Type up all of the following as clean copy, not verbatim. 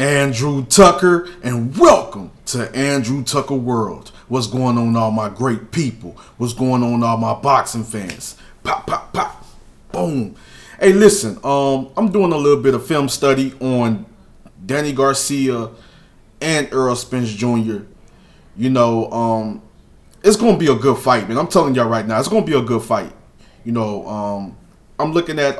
Andrew Tucker, and welcome to Andrew Tucker World. What's going on, all my great people? What's going on, all my boxing fans? Pop, pop, pop, boom. Hey, listen, I'm doing a little bit of film study on Danny Garcia and Errol Spence Jr. You know, it's gonna be a good fight, man. I'm telling y'all right now, it's gonna be a good fight. You know, I'm looking at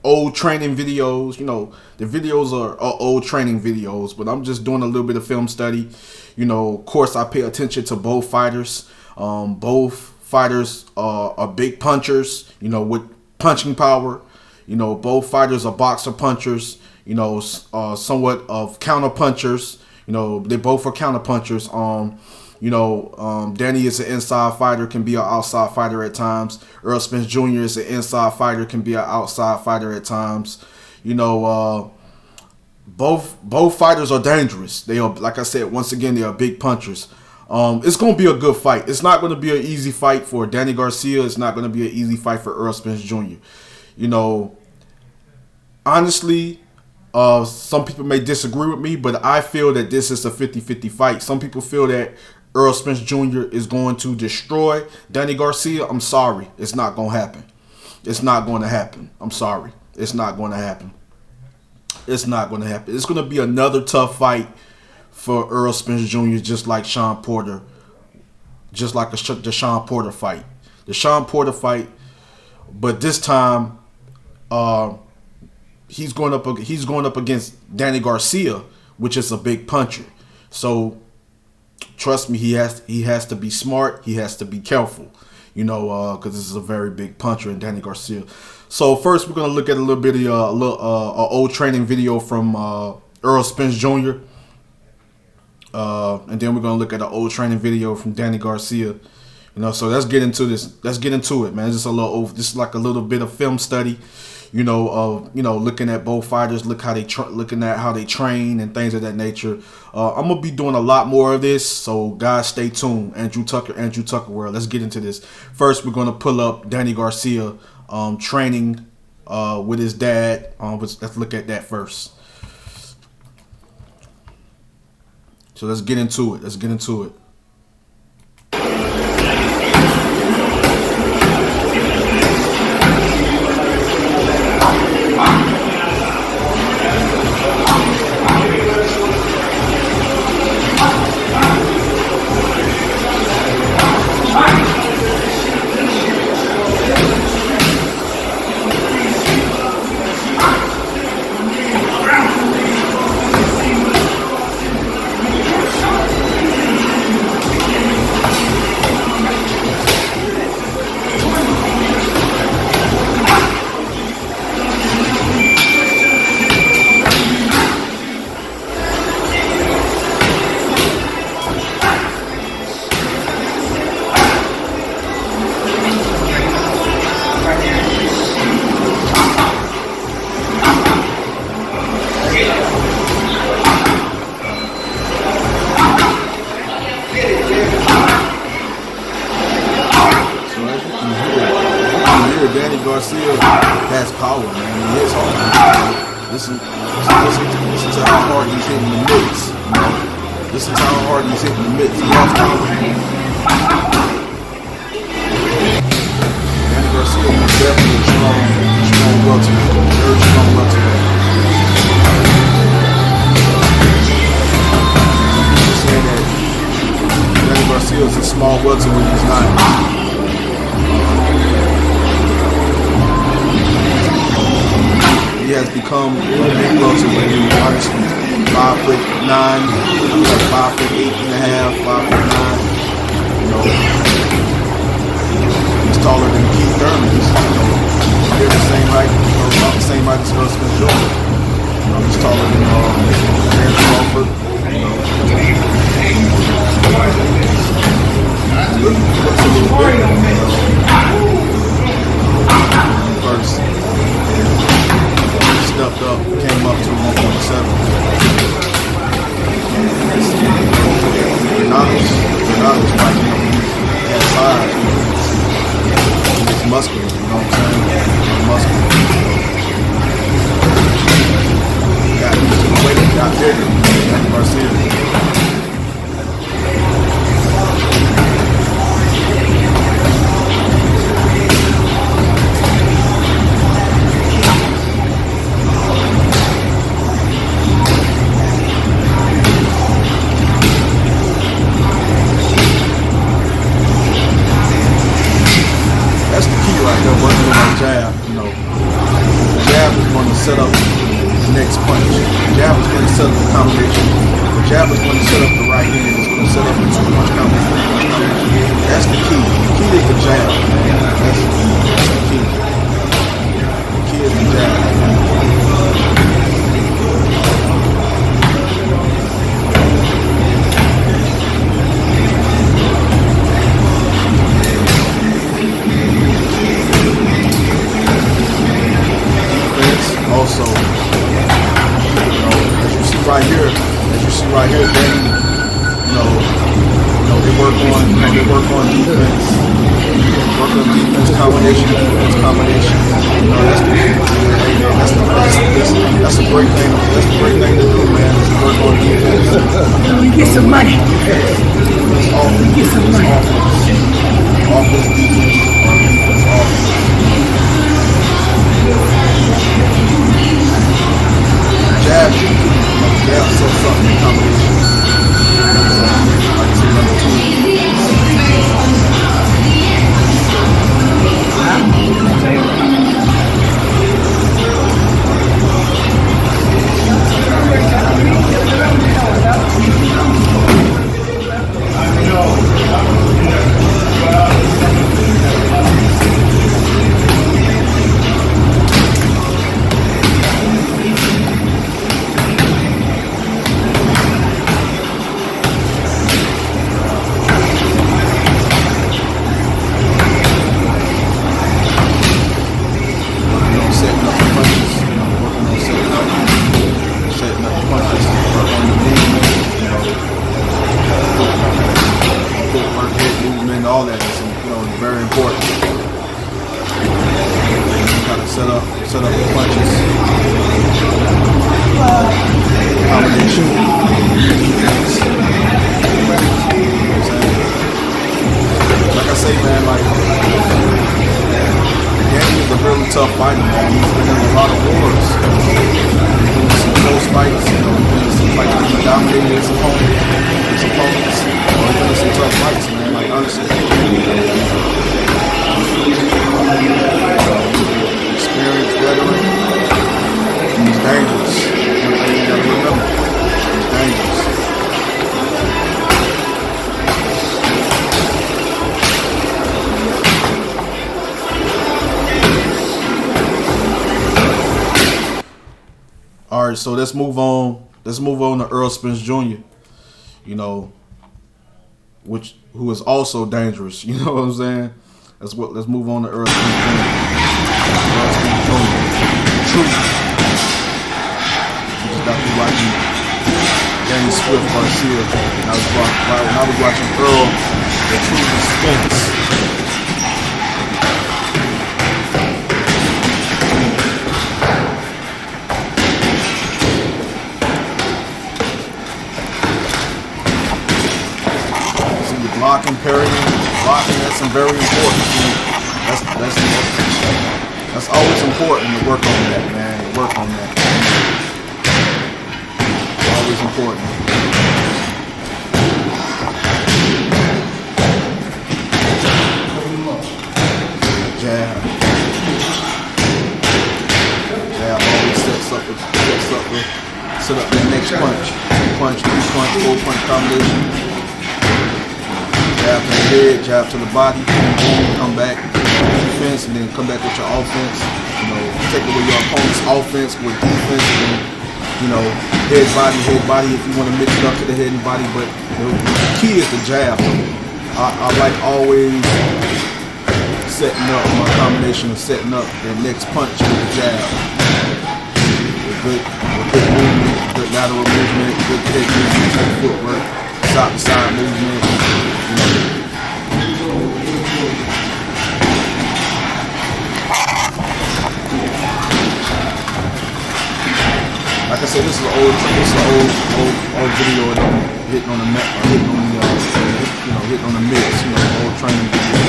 old training videos. You know, the videos are old training videos, but I'm just doing a little bit of film study. You know, of course, I pay attention to both fighters. Both fighters are big punchers, you know, with punching power. You know, both fighters are boxer punchers, you know, somewhat of counter punchers. You know, they both are counter punchers. Danny is an inside fighter, can be an outside fighter at times. Errol Spence Jr. is an inside fighter, can be an outside fighter at times. You know, both fighters are dangerous. They are, like I said, once again, they are big punchers. It's going to be a good fight. It's not going to be an easy fight for Danny Garcia. It's not going to be an easy fight for Errol Spence Jr. You know, honestly, some people may disagree with me, but I feel that this is a 50-50 fight. Some people feel that Errol Spence Jr. is going to destroy Danny Garcia. I'm sorry. It's not going to happen. It's not going to happen. I'm sorry. It's not going to happen. It's not going to happen. It's going to be another tough fight for Errol Spence Jr., just like Sean Porter. Just like the Sean Porter fight. The Sean Porter fight, but this time he's going up against Danny Garcia, which is a big puncher. So trust me, he has to be smart. He has to be careful, you know, because this is a very big puncher in Danny Garcia. So first, we're gonna look at a little bit of old training video from Errol Spence Jr. And then we're gonna look at an old training video from Danny Garcia. You know, so let's get into this. Let's get into it, man. This is like a little bit of film study. You know, looking at both fighters, looking at how they train and things of that nature. I'm gonna be doing a lot more of this, so guys, stay tuned. Andrew Tucker World. Let's get into this. First, we're gonna pull up Danny Garcia training with his dad. Let's look at that first. So let's get into it. Danny Garcia has power, man. He hits hard. Listen to how hard he's hitting the mitts. You know? Listen to how hard he's hitting the mitts. He has power. Danny Garcia is definitely a strong welterweight. Very strong welterweight. People saying that Danny Garcia is a small welterweight. He's not. He has become a big welterweight, honestly. 5'9", like 5'8.5", 5'9". You know, he's taller than Keith Thurman. They're the same height, about the same height as Errol Spence Jr. You know, he's taller than Aaron Crawford. You know, looks a little bigger. First. Stepped up, came up to 1.7. Granado's fighting him. He has size. He's muscular, you know what I'm saying? He's muscular. Got used to the weight he got to. next punch. The jab is going to set up the combination. The jab is going to set up the right hand. It's going to set up the 2-punch combination. That's the key. The key is the jab. That's the key. The key is the jab. Also, as you see right here, then they work on defense. Work on defense combination. That's a great thing. That's a great thing to do, man. Is to work on defense. Get some money. Offense, Get some money. Offense, defense, offense. Jab, so something combination. Like I said, number 2. All that is, very important. You gotta set up the punches. Combination. Like I say, man, Danny is a really tough fighter, man. He's been in a lot of wars. He's been in some close fights, some fights that he dominated his opponents. He's been in some tough fights, man. Honestly, experienced veteran. He's dangerous. One thing you gotta remember, he's dangerous. All right, so let's move on. Let's move on to Errol Spence Jr. Who is also dangerous, you know what I'm saying? Let's move on to Errol Spence Jr. Truth. You just got to be watching Garcia. And I was watching Errol, the Truth is Spence. Blocking, parrying, that's very important. That's always important to work on that, man. Work on that. Always important. Jab always set up the next punch. 2-punch, 3-punch, 4-punch combination. Jab to the head, jab to the body, come back, defense, and then come back with your offense. Take away your opponent's offense with defense, and head body if you want to mix it up to the head and body. But the key is the jab. I like always setting up my combination of setting up the next punch with the jab. With good movement, good lateral movement, good head movement, good footwork, side to side movement. Like I said, this is an old video of them hitting on the mix, old training video.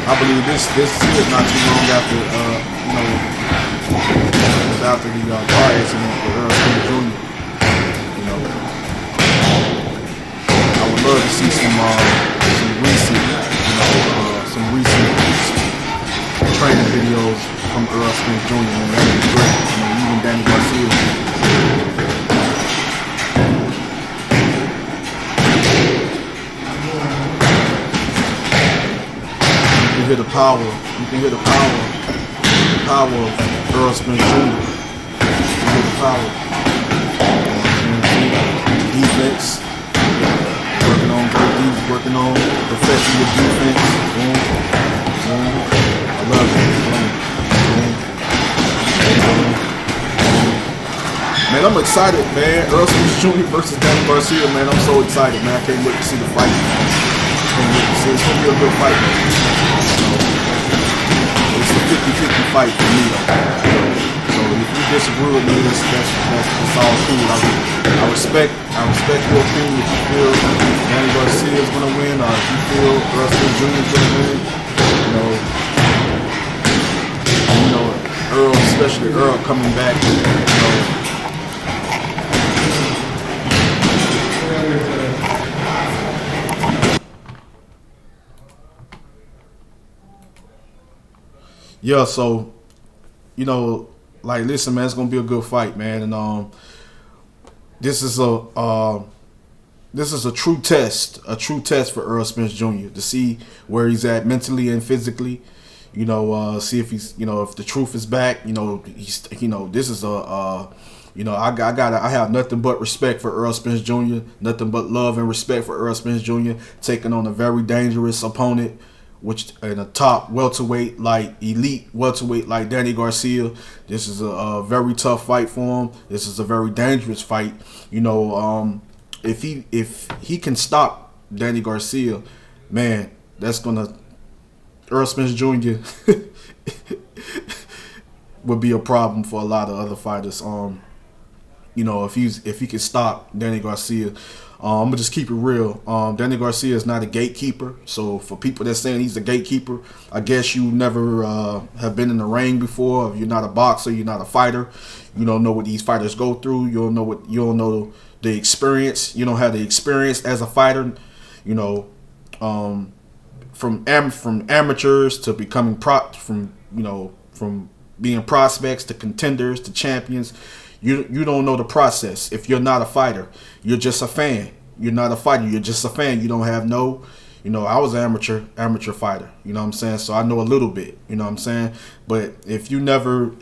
I believe this is not too long after after the car accident with Errol Spence Jr. I would love to see some recent training videos from Errol Spence Jr. Man, that would be great. You know, even Danny Garcia. You can hear the power. You can hear the power of Errol Spence Jr. You can hear the power. Defense. Working on perfecting the defense. Boom. Boom. I love it. Boom. Boom. Boom. Man, I'm excited, man. Errol Spence Jr. versus Danny Garcia, man. I'm so excited, man. I can't wait to see the fight. It's gonna be a good fight, man. It's a 50-50 fight for me, though. So if you disagree with me, that's all cool. I respect your opinion. If you feel Danny Garcia is gonna win, or if you feel Errol Spence Jr. is gonna win, Earl, especially Earl coming back, Yeah, so like, listen, man, it's gonna be a good fight, man, and this is a true test for Errol Spence Jr. to see where he's at mentally and physically. See if he's, if the truth is back. This is I have nothing but respect for Errol Spence Jr. Nothing but love and respect for Errol Spence Jr. taking on a very dangerous opponent, which in a top welterweight, like elite welterweight, like Danny Garcia. This is a very tough fight for him. This is a very dangerous fight. If he can stop Danny Garcia, man, that's gonna Errol Spence Jr. would be a problem for a lot of other fighters. If he can stop Danny Garcia. I'm gonna just keep it real. Danny Garcia is not a gatekeeper. So for people that's saying he's a gatekeeper, I guess you never have been in the ring before. If you're not a boxer, you're not a fighter. You don't know what these fighters go through. You don't know the experience. You don't have the experience as a fighter. From amateurs to becoming from being prospects to contenders to champions. You don't know the process. If you're not a fighter, you're just a fan. You're not a fighter. You're just a fan. You don't have no, I was an amateur fighter. You know what I'm saying? So I know a little bit. You know what I'm saying? But if you never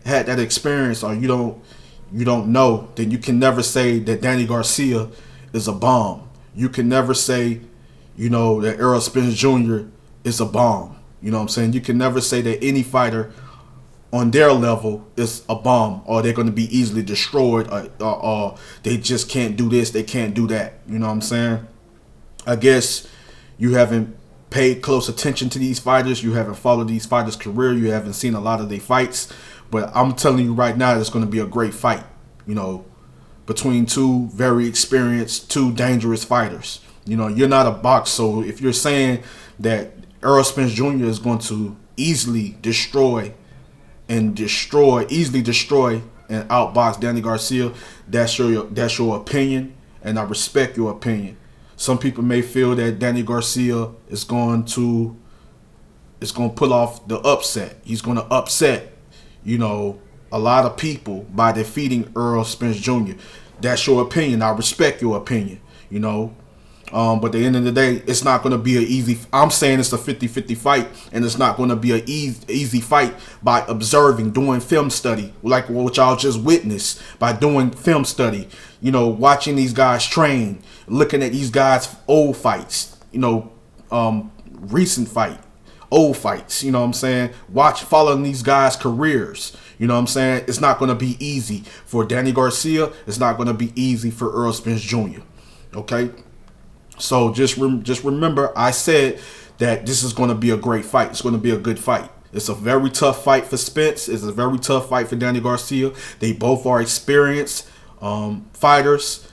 had that experience, or you don't know, then you can never say that Danny Garcia is a bomb. You can never say, that Errol Spence Jr. is a bomb. You know what I'm saying? You can never say that any fighter on their level is a bomb, or they're going to be easily destroyed, or they just can't do this, they can't do that. You know what I'm saying? I guess you haven't paid close attention to these fighters. You haven't followed these fighters' career. You haven't seen a lot of their fights. But I'm telling you right now, it's going to be a great fight, between two very experienced, two dangerous fighters. You're not a boxer, so if you're saying that Errol Spence Jr. is going to easily destroy and outbox Danny Garcia, that's your opinion, and I respect your opinion. Some people may feel that Danny Garcia is going to pull off the upset. He's going to upset, a lot of people by defeating Errol Spence Jr. That's your opinion. I respect your opinion, But at the end of the day, it's not going to be an easy. I'm saying it's a 50-50 fight, and it's not going to be an easy fight by observing, doing film study, like what y'all just witnessed, by doing film study, watching these guys train, looking at these guys' old fights, recent fight, old fights, you know what I'm saying? Following these guys' careers, you know what I'm saying? It's not going to be easy for Danny Garcia. It's not going to be easy for Errol Spence Jr., okay? So just remember, I said that this is going to be a great fight. It's going to be a good fight. It's a very tough fight for Spence. It's a very tough fight for Danny Garcia. They both are experienced fighters,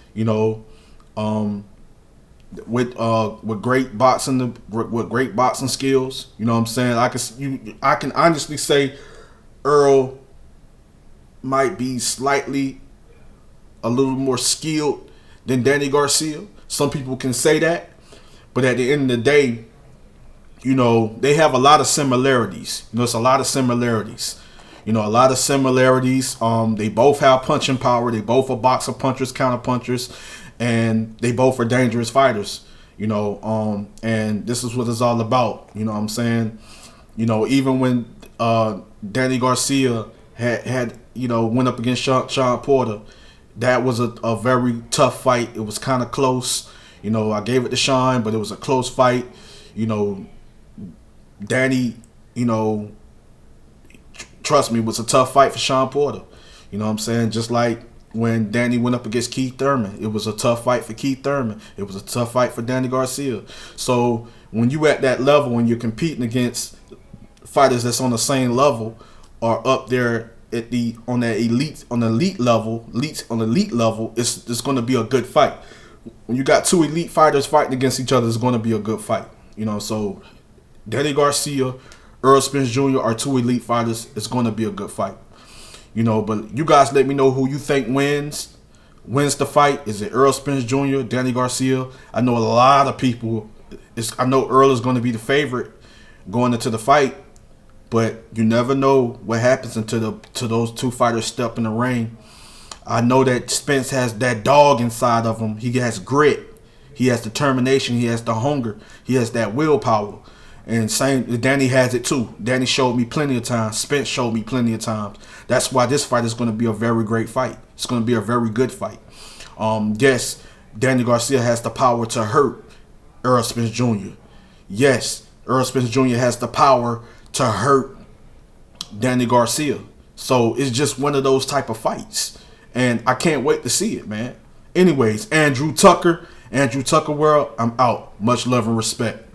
with great boxing skills. You know what I'm saying? I can honestly say Earl might be slightly a little more skilled than Danny Garcia. Some people can say that, but at the end of the day, they have a lot of similarities. It's a lot of similarities. You know, a lot of similarities. They both have punching power. They both are boxer punchers, counter punchers, and they both are dangerous fighters. You know, and this is what it's all about. You know what I'm saying? You know, even when Danny Garcia had went up against Sean Porter, that was a very tough fight. It was kind of close. You know, I gave it to Sean, but it was a close fight. You know, Danny, trust me, it was a tough fight for Sean Porter. You know what I'm saying? Just like when Danny went up against Keith Thurman, it was a tough fight for Keith Thurman. It was a tough fight for Danny Garcia. So when you at that level, when you're competing against fighters that's on the same level or up there at the elite level, it's going to be a good fight. When you got two elite fighters fighting against each other, it's going to be a good fight. You know, so Danny Garcia, Errol Spence Jr. are two elite fighters. It's going to be a good fight. You know, but you guys let me know who you think wins the fight. Is it Errol Spence Jr., Danny Garcia? I know a lot of people. I know Earl is going to be the favorite going into the fight, but you never know what happens until those two fighters step in the ring. I know that Spence has that dog inside of him. He has grit. He has determination. He has the hunger. He has that willpower. And Danny has it too. Danny showed me plenty of times. Spence showed me plenty of times. That's why this fight is going to be a very great fight. It's going to be a very good fight. Yes, Danny Garcia has the power to hurt Errol Spence Jr. Yes, Errol Spence Jr. has the power to hurt Danny Garcia. So it's just one of those type of fights. And I can't wait to see it, man. Anyways, Andrew Tucker World, I'm out. Much love and respect.